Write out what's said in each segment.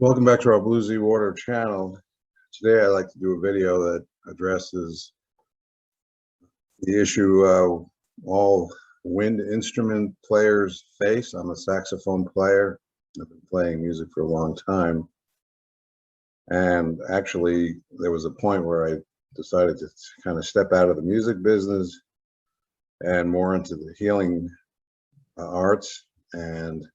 Welcome back to our Blue Z Water channel. Today I'd like to do a video that addresses the issue all wind instrument players face. I'm a saxophone player. I've been playing music for a long time. And actually, there was a point where I decided to kind of step out of the music business and more into the healing arts. And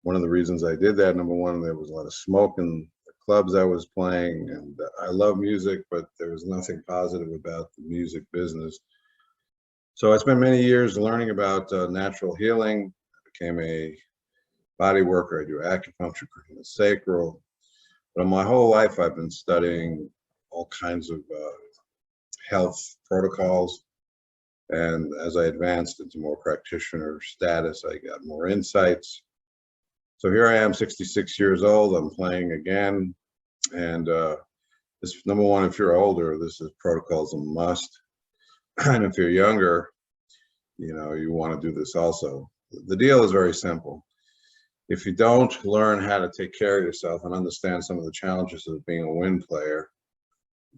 one of the reasons I did that, number one, there was a lot of smoke in the clubs I was playing, and I love music, but there was nothing positive about the music business. So I spent many years learning about natural healing. I became a body worker. I do acupuncture, sacral. But my whole life I've been studying all kinds of health protocols. And as I advanced into more practitioner status, I got more insights. So here I am, 66 years old. I'm playing again. And this, number one, if you're older, this is protocol's a must. And if you're younger, you know, you want to do this also. The deal is very simple. If you don't learn how to take care of yourself and understand some of the challenges of being a wind player,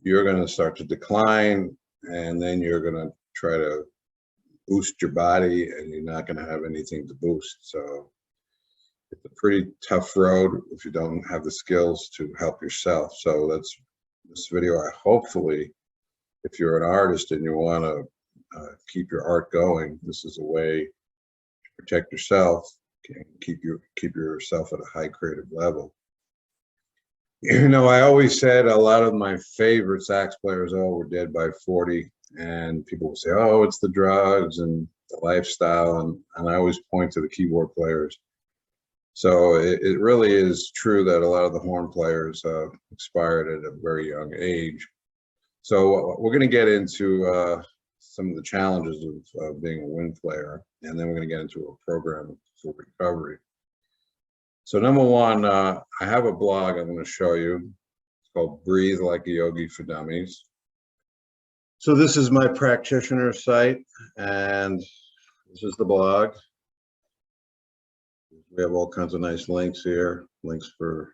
you're going to start to decline, and then you're going to try to boost your body, and you're not going to have anything to boost. So it's a pretty tough road if you don't have the skills to help yourself. So that's this video. I hopefully, if you're an artist and you want to keep your art going, this is a way to protect yourself and keep yourself at a high creative level. You know, I always said a lot of my favorite sax players were dead by 40, and people will say, oh, it's the drugs and the lifestyle, and I always point to the keyboard players. So it really is true that a lot of the horn players expired at a very young age. So we're going to get into some of the challenges of being a wind player, and then we're going to get into a program for recovery. So number one, I have a blog I'm going to show you. It's called Breathe Like a Yogi for Dummies. So this is my practitioner site, and this is the blog. We have all kinds of nice links here. Links for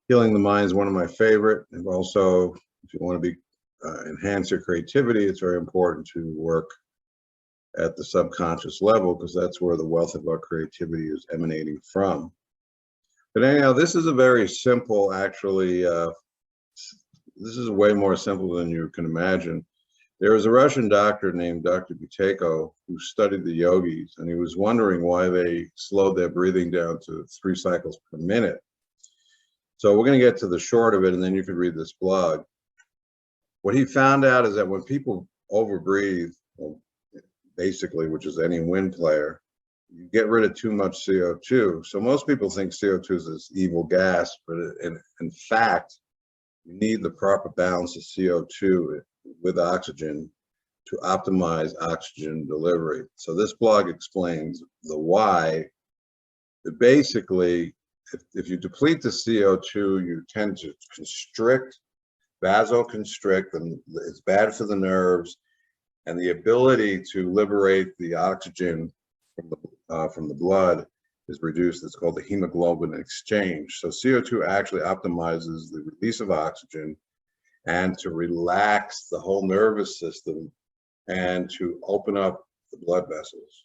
healing the mind is one of my favorite. And also, if you want to be enhance your creativity, it's very important to work at the subconscious level, because that's where the wealth of our creativity is emanating from. But anyhow, this is a very simple, actually, this is way more simple than you can imagine. There was a Russian doctor named Dr. Buteyko who studied the yogis, and he was wondering why they slowed their breathing down to 3 cycles per minute. So we're going to get to the short of it, and then you can read this blog. What he found out is that when people overbreathe, well, basically, which is any wind player, you get rid of too much CO2. So most people think CO2 is this evil gas, but in fact, you need the proper balance of CO2 with oxygen to optimize oxygen delivery. So this blog explains the why. But basically, if you deplete the CO2, you tend to constrict, vasoconstrict, and it's bad for the nerves, and the ability to liberate the oxygen from the blood is reduced. It's called the hemoglobin exchange. So CO2 actually optimizes the release of oxygen and to relax the whole nervous system and to open up the blood vessels.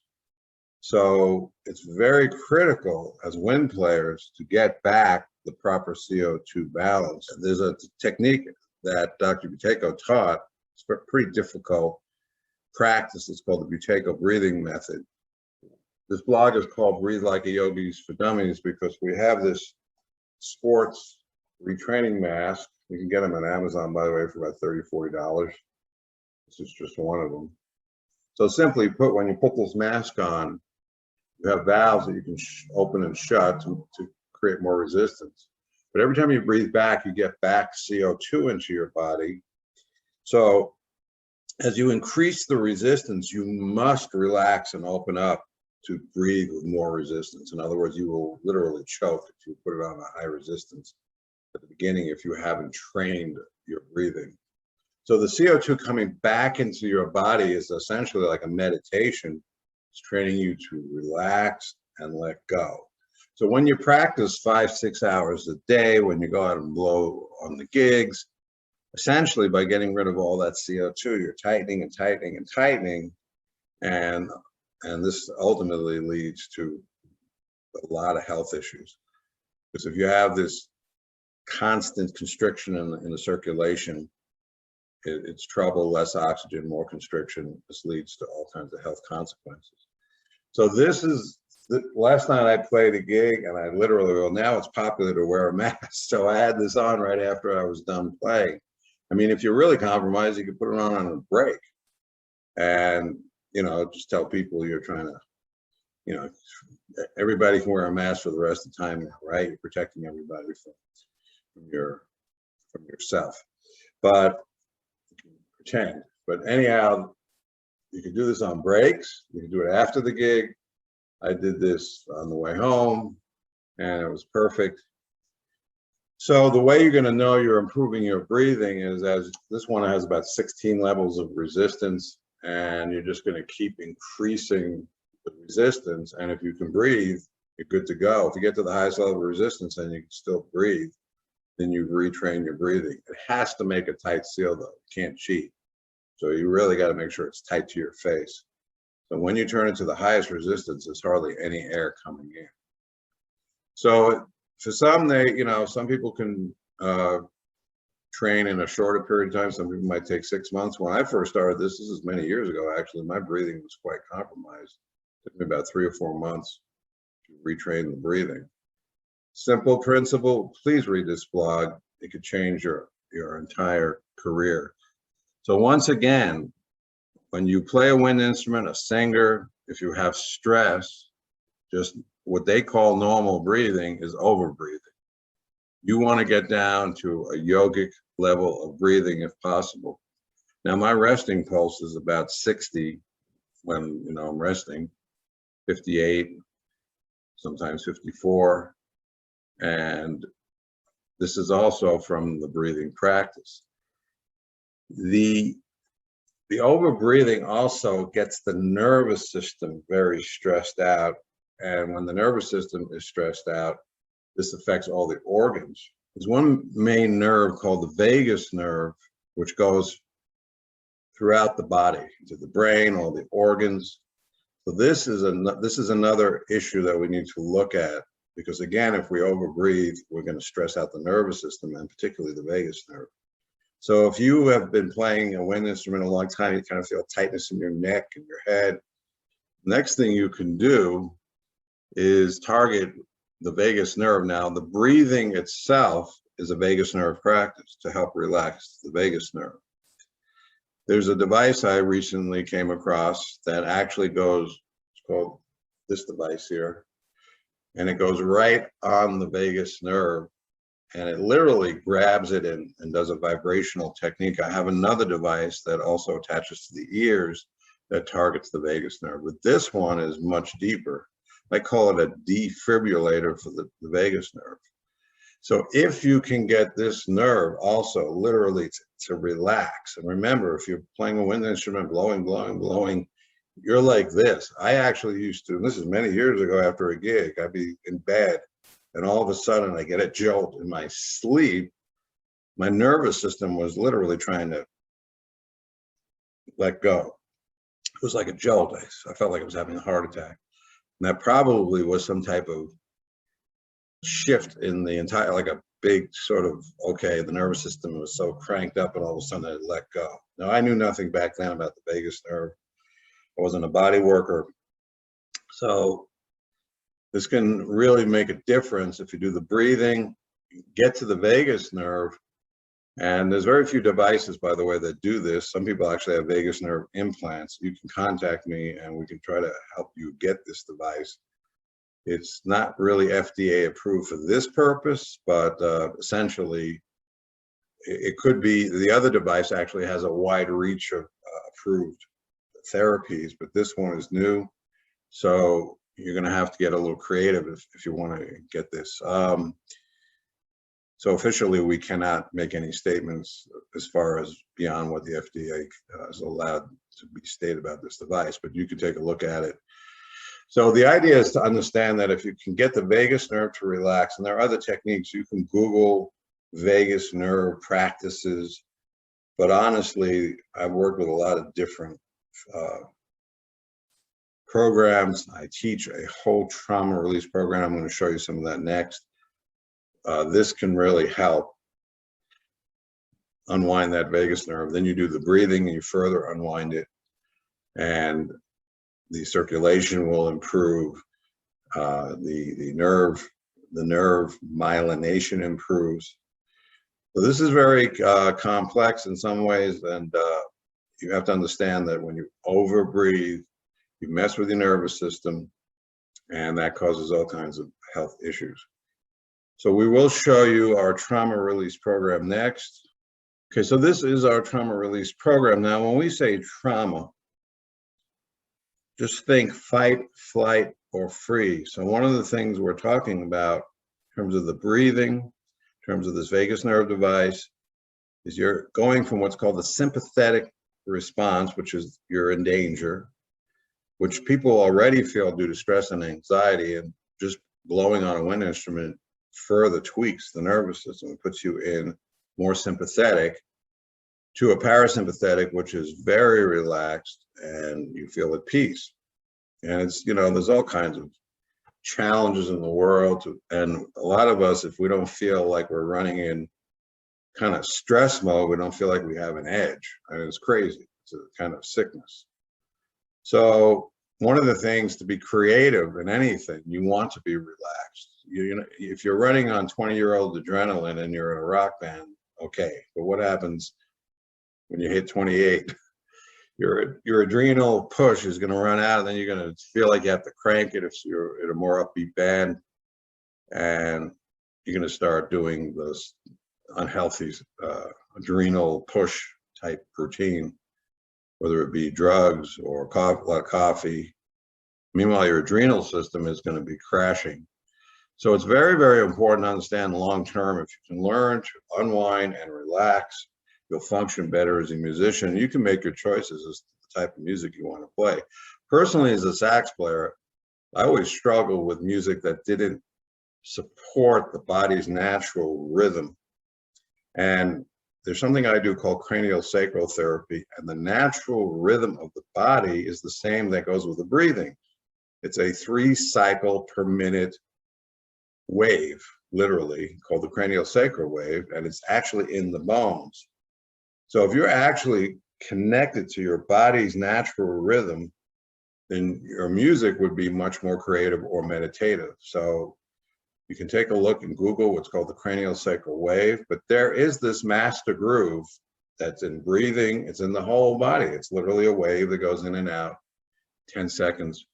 So it's very critical as wind players to get back the proper CO2 balance. There's a technique that Dr. Buteyko taught. It's a pretty difficult practice. It's called the Buteyko breathing method. This blog is called Breathe Like a Yogi for Dummies because we have this sports retraining mask. You can get them on Amazon, by the way, for about $30, $40. This is just one of them. So simply put, when you put this mask on, you have valves that you can open and shut to create more resistance. But every time you breathe back, you get back CO2 into your body. So as you increase the resistance, you must relax and open up to breathe with more resistance. In other words, you will literally choke if you put it on a high resistance at the beginning if you haven't trained your breathing. So the CO2 coming back into your body is essentially like a meditation. It's training you to relax and let go. So when you practice 5-6 hours a day, when you go out and blow on the gigs, essentially by getting rid of all that CO2, you're tightening and tightening and tightening, and this ultimately leads to a lot of health issues. Because if you have this constant constriction in the circulation, it's trouble, less oxygen, more constriction. This leads to all kinds of health consequences. So this is, last night I played a gig and I literally, well, now it's popular to wear a mask. So I had this on right after I was done playing. I mean, if you're really compromised, you can put it on a break and, you know, just tell people you're trying to, you know, everybody can wear a mask for the rest of the time, right? You're protecting everybody from yourself, but pretend. But anyhow, you can do this on breaks. You can do it after the gig. I did this on the way home and it was perfect. So the way you're going to know you're improving your breathing is, as this one has about 16 levels of resistance, and you're just going to keep increasing the resistance. And if you can breathe, you're good to go. If you get to the highest level of resistance and you can still breathe, then you've retrained your breathing. It has to make a tight seal though. You can't cheat. So you really got to make sure it's tight to your face. So when you turn it to the highest resistance, there's hardly any air coming in. So for some, you know, some people can train in a shorter period of time. Some people might take 6 months. When I first started this is many years ago, actually, my breathing was quite compromised. It took me about 3 or 4 months to retrain the breathing. Simple principle, please read this blog. It could change your entire career. So once again, when you play a wind instrument, a singer, if you have stress, just what they call normal breathing is over breathing. You want to get down to a yogic level of breathing if possible. Now my resting pulse is about 60 when, you know, I'm resting, 58, sometimes 54. And this is also from the breathing practice. The over breathing also gets the nervous system very stressed out. And when the nervous system is stressed out, this affects all the organs. There's one main nerve called the vagus nerve, which goes throughout the body, to the brain, all the organs. So this is another issue that we need to look at, because again, if we overbreathe, we're going to stress out the nervous system, and particularly the vagus nerve. So if you have been playing a wind instrument a long time, you kind of feel tightness in your neck and your head. Next thing you can do is target the vagus nerve. Now, the breathing itself is a vagus nerve practice to help relax the vagus nerve. There's a device I recently came across that actually goes, it's called this device here, and it goes right on the vagus nerve, and it literally grabs it and does a vibrational technique. I have another device that also attaches to the ears that targets the vagus nerve, but this one is much deeper. I call it a defibrillator for the vagus nerve. So if you can get this nerve also literally to relax, and remember, if you're playing a wind instrument, blowing, blowing, blowing, you're like this. I actually used to, and this is many years ago after a gig, I'd be in bed and all of a sudden I get a jolt in my sleep. My nervous system was literally trying to let go. It was like a jolt. I felt like I was having a heart attack. And that probably was some type of shift in the entire, like a big sort of, okay, the nervous system was so cranked up and all of a sudden it let go. Now, I knew nothing back then about the vagus nerve. I wasn't a body worker. So this can really make a difference if you do the breathing, get to the vagus nerve. And there's very few devices, by the way, that do this. Some people actually have vagus nerve implants. You can contact me and we can try to help you get this device. It's not really FDA approved for this purpose, but essentially it could be. The other device actually has a wide reach of approved therapies, but this one is new. So you're going to have to get a little creative if you want to get this. So officially, we cannot make any statements as far as beyond what the FDA is allowed to be stated about this device, but you can take a look at it. So the idea is to understand that if you can get the vagus nerve to relax, and there are other techniques, you can Google vagus nerve practices, but honestly, I've worked with a lot of different programs. I teach a whole trauma release program. I'm going to show you some of that next. This can really help unwind that vagus nerve. Then you do the breathing and you further unwind it, and the circulation will improve. The nerve myelination improves. So this is very complex in some ways, and you have to understand that when you overbreathe, you mess with your nervous system, and that causes all kinds of health issues. So we will show you our trauma release program next. Okay, so this is our trauma release program. Now, when we say trauma, just think fight, flight, or free. So one of the things we're talking about in terms of the breathing, in terms of this vagus nerve device, is you're going from what's called the sympathetic response, which is you're in danger, which people already feel due to stress and anxiety, and just blowing on a wind instrument further tweaks the nervous system. It puts you in more sympathetic, to a parasympathetic, which is very relaxed and you feel at peace. And it's, you know, there's all kinds of challenges in the world, and a lot of us, if we don't feel like we're running in kind of stress mode, we don't feel like we have an edge. I mean, it's crazy. It's a kind of sickness. So one of the things to be creative in anything, you want to be relaxed. You know, if you're running on 20-year-old adrenaline and you're in a rock band, okay, but what happens when you hit 28? Your adrenal push is going to run out, and then you're going to feel like you have to crank it if you're in a more upbeat band, and you're going to start doing this unhealthy adrenal push type routine, whether it be drugs or a lot of coffee. Meanwhile, your adrenal system is going to be crashing. So it's very, very important to understand long term. If you can learn to unwind and relax, you'll function better as a musician. You can make your choices as to the type of music you want to play. Personally, as a sax player, I always struggled with music that didn't support the body's natural rhythm. And there's something I do called craniosacral therapy, and the natural rhythm of the body is the same that goes with the breathing. It's a 3-cycle per minute wave, literally, called the craniosacral wave, and it's actually in the bones. So if you're actually connected to your body's natural rhythm, then your music would be much more creative or meditative. So you can take a look and Google what's called the craniosacral wave, but there is this master groove that's in breathing. It's in the whole body. It's literally a wave that goes in and out 10 seconds,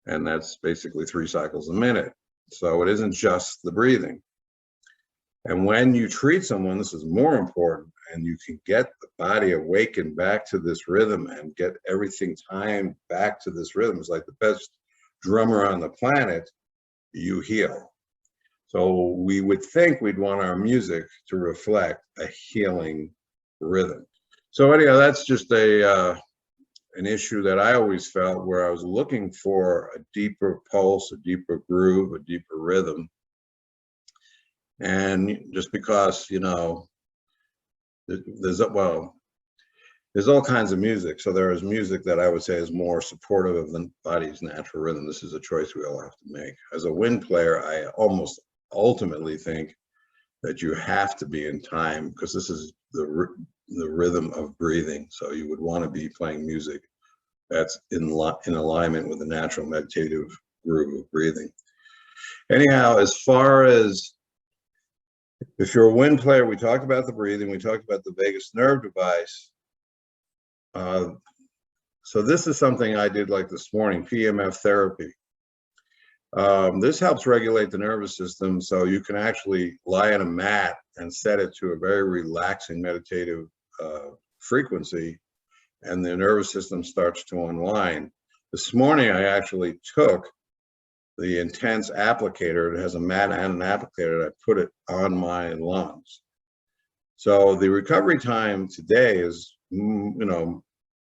and that's basically 3 cycles a minute. So it isn't just the breathing. And when you treat someone, this is more important, and you can get the body awakened back to this rhythm and get everything timed back to this rhythm. It's like the best drummer on the planet, you heal. So we would think we'd want our music to reflect a healing rhythm. So anyhow, that's just an issue that I always felt, where I was looking for a deeper pulse, a deeper groove, a deeper rhythm. And just because, you know, there's all kinds of music. So there is music that I would say is more supportive of the body's natural rhythm. This is a choice we all have to make. As a wind player, I almost ultimately think that you have to be in time, because this is the rhythm of breathing. So you would want to be playing music that's in alignment with the natural meditative groove of breathing. Anyhow, as far as if you're a wind player, we talked about the breathing, we talked about the vagus nerve device. So this is something I did like this morning, PEMF therapy. This helps regulate the nervous system, so you can actually lie on a mat and set it to a very relaxing meditative frequency, and the nervous system starts to unwind. This morning, I actually took the intense applicator. It has a mat and an applicator, and I put it on my lungs. So the recovery time today is, you know,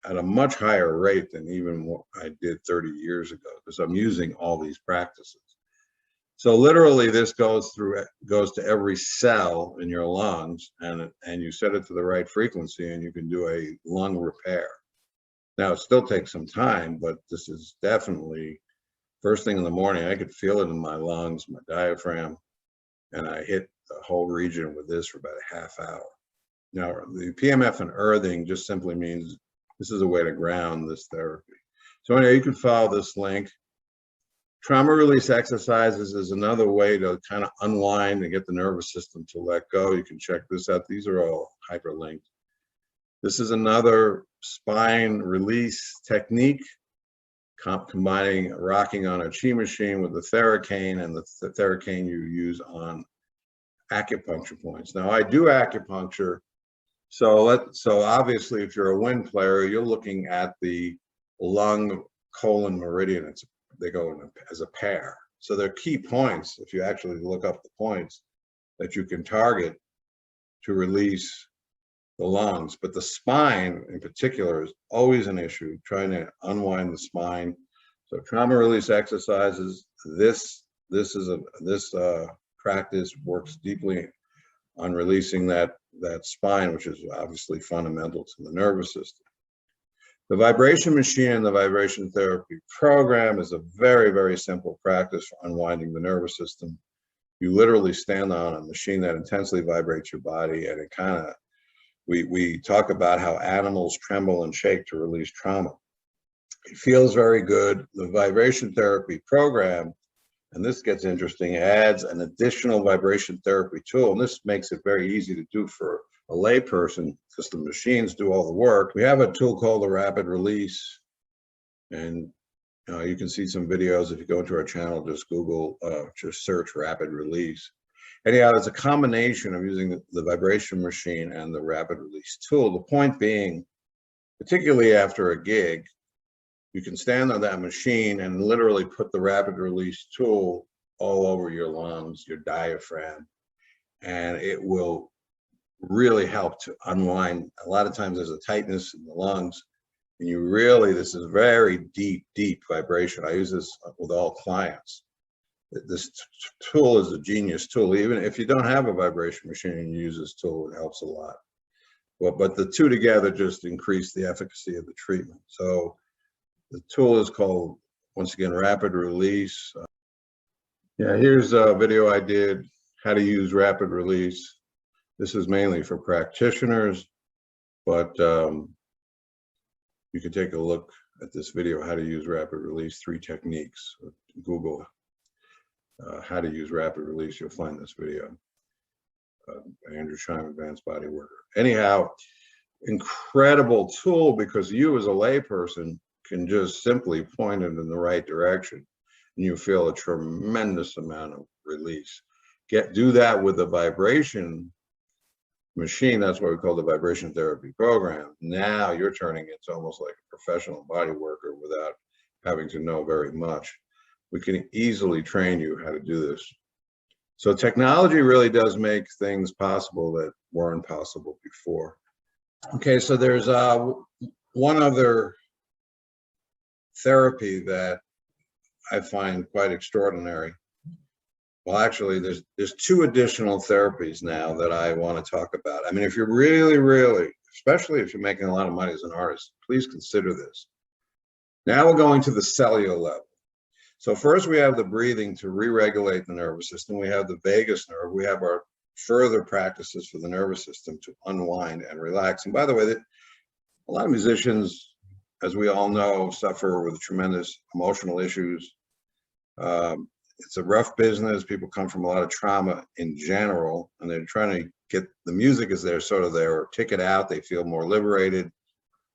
at a much higher rate than even what I did 30 years ago, because I'm using all these practices. So literally this goes to every cell in your lungs, and you set it to the right frequency, and you can do a lung repair. Now it still takes some time, but this is definitely first thing in the morning. I could feel it in my lungs, my diaphragm, and I hit the whole region with this for about a half hour. Now the PMF and earthing just simply means this is a way to ground this therapy. So anyway, you can follow this link. Trauma release exercises is another way to kind of unwind and get the nervous system to let go. You can check this out. These are all hyperlinked. This is another spine release technique, combining rocking on a chi machine with the Theracane, and the Theracane you use on acupuncture points. Now I do acupuncture, so obviously if you're a wind player, you're looking at the lung colon meridian. They go in as a pair. So they're key points, if you actually look up the points, that you can target to release the lungs. But the spine in particular is always an issue, trying to unwind the spine. So trauma release exercises, this practice works deeply on releasing that spine, which is obviously fundamental to the nervous system. The vibration machine and the vibration therapy program is a very, very simple practice for unwinding the nervous system. You literally stand on a machine that intensely vibrates your body, and it kind of, we talk about how animals tremble and shake to release trauma. It feels very good. The vibration therapy program, and this gets interesting, adds an additional vibration therapy tool, and this makes it very easy to do for a lay person because the machines do all the work. We have a tool called the rapid release, and you can see some videos. If you go into our channel, just Google, just search rapid release. Anyhow, it's a combination of using the vibration machine and the rapid release tool. The point being, particularly after a gig, you can stand on that machine and literally put the rapid release tool all over your lungs, your diaphragm, and it will really help to unwind. A lot of times there's a tightness in the lungs, and you really, this is very deep vibration. I use this with all clients. This tool is a genius tool. Even if you don't have a vibration machine and you use this tool, it helps a lot. But the two together just increase the efficacy of the treatment. So the tool is called, once again, rapid release. Yeah, here's a video I did, how to use rapid release. This is mainly for practitioners, but you can take a look at this video, how to use rapid release, 3 techniques. Google how to use rapid release, you'll find this video. Andrew Scheim, Advanced Body Worker. Anyhow, incredible tool, because you as a layperson can just simply point it in the right direction, and you feel a tremendous amount of release. Do that with the vibration machine. That's what we call the vibration therapy program. Now you're turning into almost like a professional body worker without having to know very much. We can easily train you how to do this. So technology really does make things possible that weren't possible before. Okay, so there's one other therapy that I find quite extraordinary. Well, actually, there's 2 additional therapies now that I want to talk about. I mean, if you're really, especially if you're making a lot of money as an artist, please consider this. Now we're going to the cellular level. So first we have the breathing to re-regulate the nervous system. We have the vagus nerve. We have our further practices for the nervous system to unwind and relax. And by the way, a lot of musicians, as we all know, suffer with tremendous emotional issues. It's a rough business. People come from a lot of trauma in general, and they're trying to get, the music is their sort of their ticket out. They feel more liberated.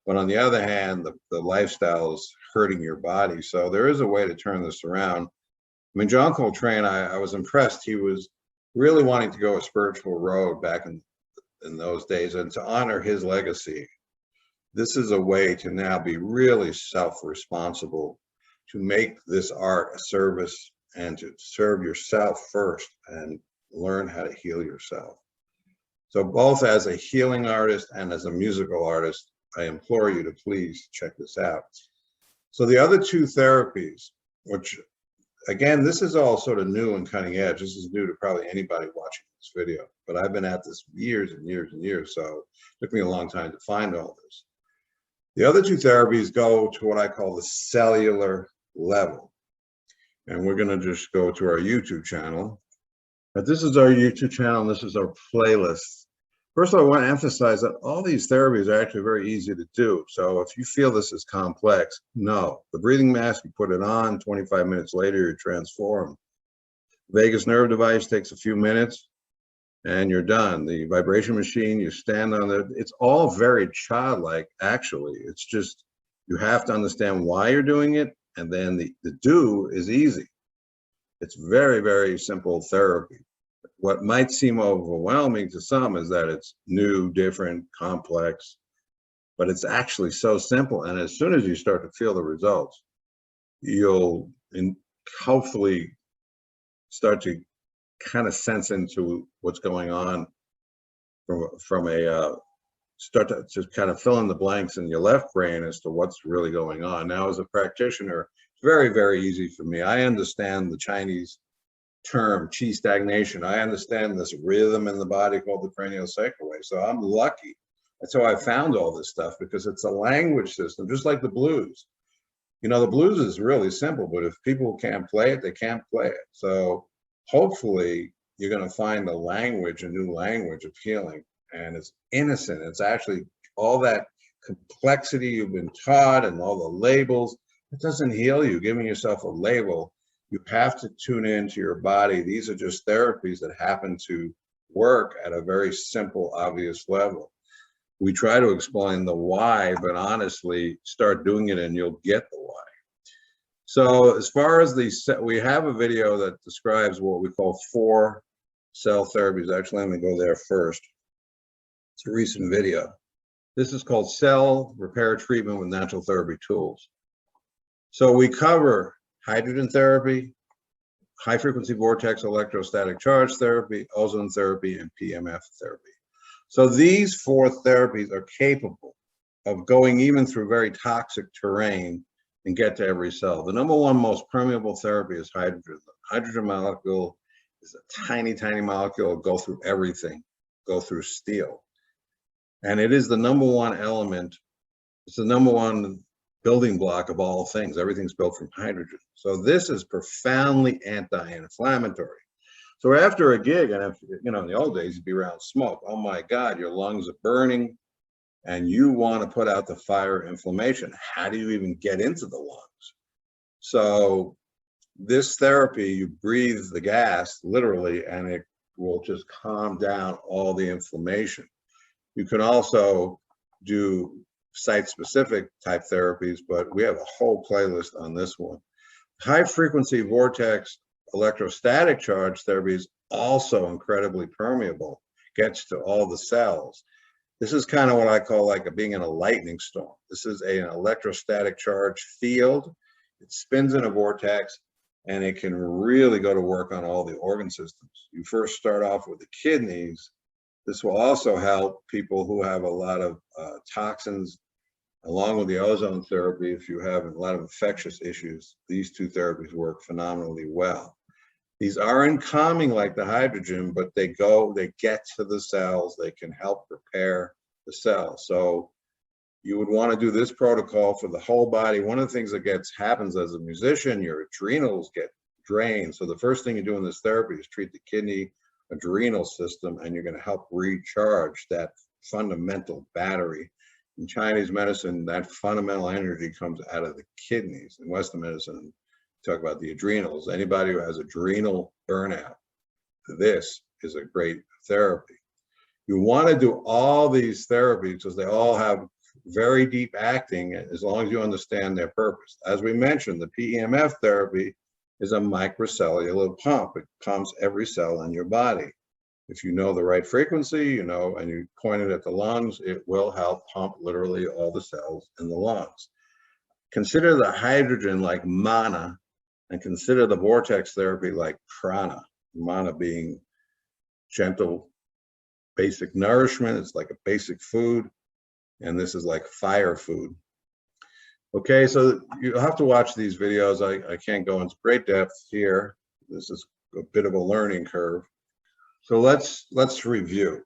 But on the other hand, the lifestyle is hurting your body. So there is a way to turn this around. I mean, John Coltrane, I was impressed. He was really wanting to go a spiritual road back in those days, and to honor his legacy. This is a way to now be really self-responsible, to make this art a service and to serve yourself first and learn how to heal yourself. So both as a healing artist and as a musical artist, I implore you to please check this out. So the other two therapies, which again, this is all sort of new and cutting edge. This is new to probably anybody watching this video, but I've been at this years and years and years, so it took me a long time to find all this. The other two therapies go to what I call the cellular level. And we're going to just go to our YouTube channel. But this is our YouTube channel, and this is our playlist. First of all, I want to emphasize that all these therapies are actually very easy to do. So if you feel this is complex, no. The breathing mask, you put it on, 25 minutes later, you're transformed. Vagus nerve device takes a few minutes, and you're done. The vibration machine, you stand on it. It's all very childlike, actually. It's just, you have to understand why you're doing it, and then the do is easy. It's very, very simple therapy. What might seem overwhelming to some is that it's new, different, complex, but it's actually so simple. And as soon as you start to feel the results, you'll hopefully start to kind of sense into what's going on from a start to just kind of fill in the blanks in your left brain as to what's really going on. Now, as a practitioner, it's very, very easy for me. I understand the Chinese term qi stagnation. I understand this rhythm in the body called the craniosacral wave. So I'm lucky. That's how I found all this stuff, because it's a language system, just like the blues. You know, the blues is really simple, but if people can't play it, they can't play it. So hopefully you're going to find a language, a new language of healing, and it's innocent. It's actually all that complexity you've been taught and all the labels. It doesn't heal you. Giving yourself a label, you have to tune into your body. These are just therapies that happen to work at a very simple, obvious level. We try to explain the why, but honestly, start doing it and you'll get the why. So as far as we have a video that describes what we call 4 cell therapies. Actually, let me go there first. It's a recent video. This is called Cell Repair Treatment with Natural Therapy Tools. So we cover hydrogen therapy, high frequency vortex electrostatic charge therapy, ozone therapy, and PMF therapy. So these 4 therapies are capable of going even through very toxic terrain and get to every cell. The number 1 most permeable therapy is hydrogen. The hydrogen molecule is a tiny, tiny molecule. It'll go through everything, go through steel. And it is the number 1 element. It's the number 1 building block of all things. Everything's built from hydrogen. So this is profoundly anti-inflammatory. So after a gig, and after, you know, in the old days, you'd be around smoke. Oh my God, your lungs are burning and you want to put out the fire inflammation. How do you even get into the lungs? So this therapy, you breathe the gas literally, and it will just calm down all the inflammation. You can also do site-specific type therapies, but we have a whole playlist on this one. High frequency vortex electrostatic charge therapy is also incredibly permeable, gets to all the cells. This is kind of what I call like being in a lightning storm. This is an electrostatic charge field. It spins in a vortex, and it can really go to work on all the organ systems. You first start off with the kidneys. This will also help people who have a lot of toxins, along with the ozone therapy. If you have a lot of infectious issues, these 2 therapies work phenomenally well. These aren't calming like the hydrogen, but they get to the cells. They can help repair the cells. So you would want to do this protocol for the whole body. One of the things that happens as a musician, your adrenals get drained. So the first thing you do in this therapy is treat the kidney adrenal system, and you're going to help recharge that fundamental battery. In Chinese medicine, that fundamental energy comes out of the kidneys. In Western medicine, talk about the adrenals. Anybody who has adrenal burnout, this is a great therapy. You want to do all these therapies because they all have very deep acting, as long as you understand their purpose. As we mentioned, the PEMF therapy is a microcellular pump. It pumps every cell in your body. If you know the right frequency, you know, and you point it at the lungs, it will help pump literally all the cells in the lungs. Consider the hydrogen like mana, and consider the vortex therapy like prana. Mana being gentle, basic nourishment. It's like a basic food. and this is like fire food. Okay, so you have to watch these videos. I can't go into great depth here. This is a bit of a learning curve. So let's review.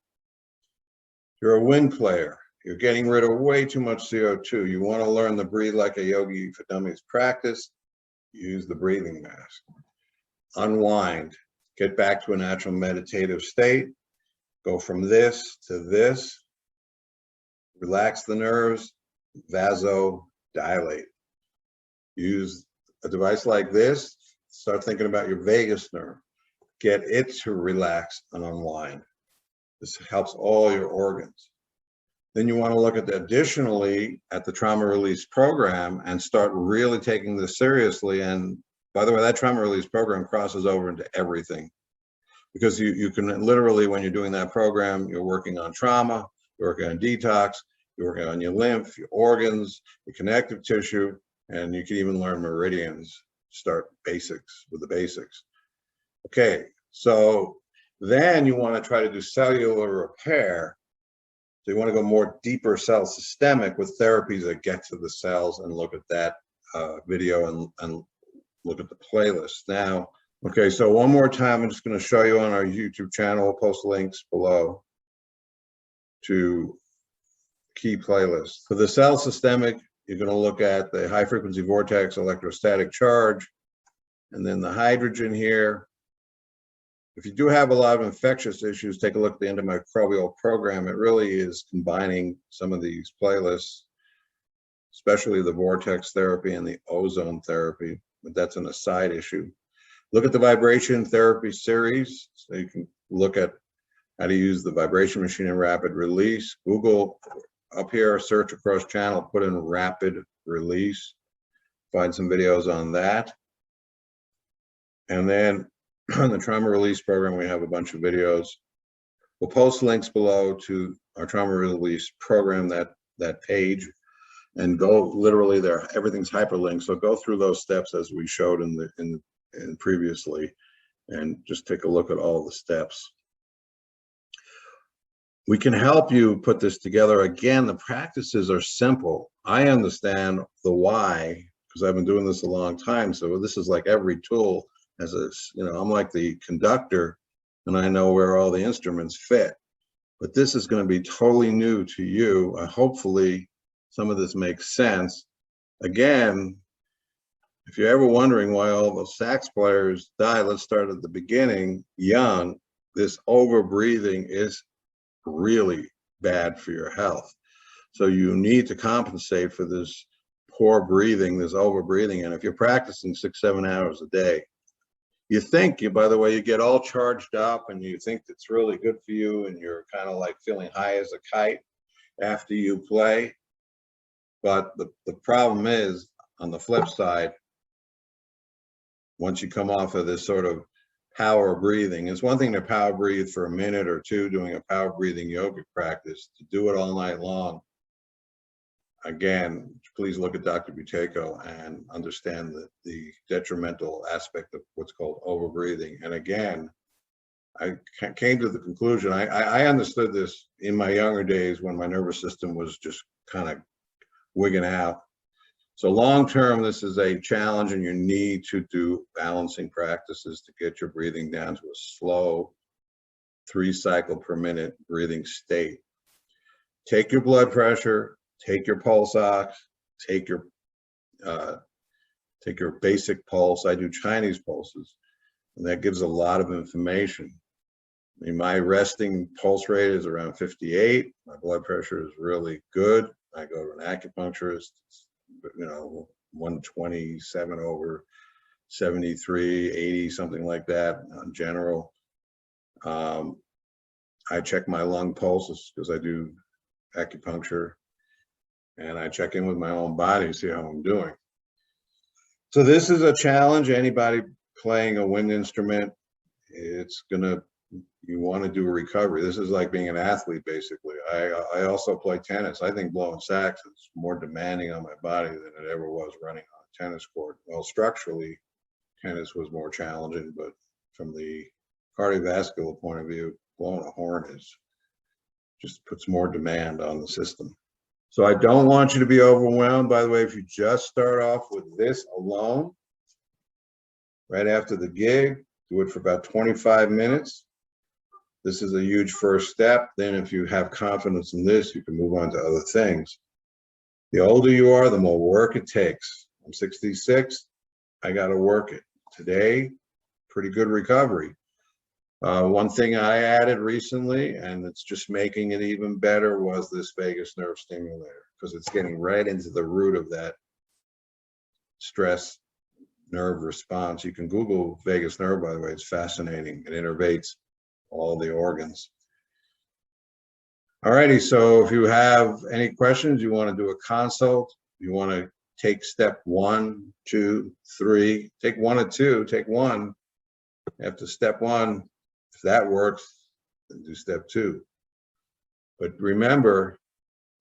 You're a wind player. You're getting rid of way too much CO2. You want to learn to breathe like a Yogi for Dummies practice. Use the breathing mask. Unwind. Get back to a natural meditative state. Go from this to this. Relax the nerves. Vasodilate. Use a device like this. Start thinking about your vagus nerve. Get it to relax and unwind. This helps all your organs. Then you want to look at additionally at the trauma release program and start really taking this seriously. And by the way, that trauma release program crosses over into everything, because you can literally, when you're doing that program, you're working on trauma, you're working on detox, you're working on your lymph, your organs, your connective tissue, and you can even learn meridians. Start basics with the basics. Okay, so then you want to try to do cellular repair. So you want to go more deeper cell systemic with therapies that get to the cells, and look at that video and look at the playlist. Now, okay, so one more time, I'm just going to show you on our YouTube channel. We'll post links below to key playlists. For the cell systemic, you're going to look at the high frequency vortex electrostatic charge, and then the hydrogen here. If you do have a lot of infectious issues, take a look at the antimicrobial program. It really is combining some of these playlists, especially the vortex therapy and the ozone therapy, but that's an aside issue. Look at the vibration therapy series, so you can look at how to use the vibration machine in rapid release. Google up here, search across channel, put in rapid release, find some videos on that. And then on the trauma release program, we have a bunch of videos. We'll post links below to our trauma release program, that page, and go literally there. Everything's hyperlinked, so go through those steps as we showed in previously, and just take a look at all the steps. We can help you put this together. Again, the practices are simple. I understand the why, because I've been doing this a long time. So this is like every tool has a, I'm like the conductor, and I know where all the instruments fit. But this is going to be totally new to you. Hopefully some of this makes sense. Again, if you're ever wondering why all the sax players die, let's start at the beginning. Young, this over breathing is really bad for your health. So you need to compensate for this poor breathing, this over breathing. And if you're practicing 6-7 hours a day, you think, by the way, you get all charged up and you think it's really good for you, and you're kind of like feeling high as a kite after you play. But the problem is, on the flip side, once you come off of this sort of power breathing, it's one thing to power breathe for a minute or two doing a power breathing yoga practice. To do it all night long, again, please look at Dr. Buteyko and understand the detrimental aspect of what's called over breathing. And again, I came to the conclusion, I understood this in my younger days when my nervous system was just kind of wigging out. So long term, this is a challenge, and you need to do balancing practices to get your breathing down to a slow 3 cycle per minute breathing state. Take your blood pressure, take your pulse ox, take your basic pulse. I do Chinese pulses, and that gives a lot of information. I mean, my resting pulse rate is around 58. My blood pressure is really good. I go to an acupuncturist, 127 over 73, 80, something like that in general. I check my lung pulses because I do acupuncture, and I check in with my own body to see how I'm doing. So this is a challenge. Anybody playing a wind instrument, you want to do a recovery. This is like being an athlete, basically. I also play tennis. I think blowing sax is more demanding on my body than it ever was running on a tennis court. Well, structurally, tennis was more challenging, but from the cardiovascular point of view, blowing a horn just puts more demand on the system. So I don't want you to be overwhelmed. By the way, if you just start off with this alone, right after the gig, do it for about 25 minutes. This is a huge first step. Then if you have confidence in this, you can move on to other things. The older you are, the more work it takes. I'm 66, I gotta work it. Today, pretty good recovery. One thing I added recently, and it's just making it even better, was this vagus nerve stimulator, because it's getting right into the root of that stress nerve response. You can Google vagus nerve, by the way, it's fascinating. It innervates all the organs. All righty, so if you have any questions, you want to do a consult, you want to take step 1, 2, 3, take 1 or 2, take 1. After step 1, if that works, then do step 2. But remember,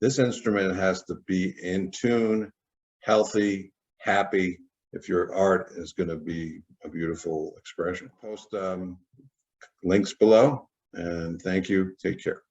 this instrument has to be in tune, healthy, happy, if your art is going to be a beautiful expression. Post links below, and thank you. Take care.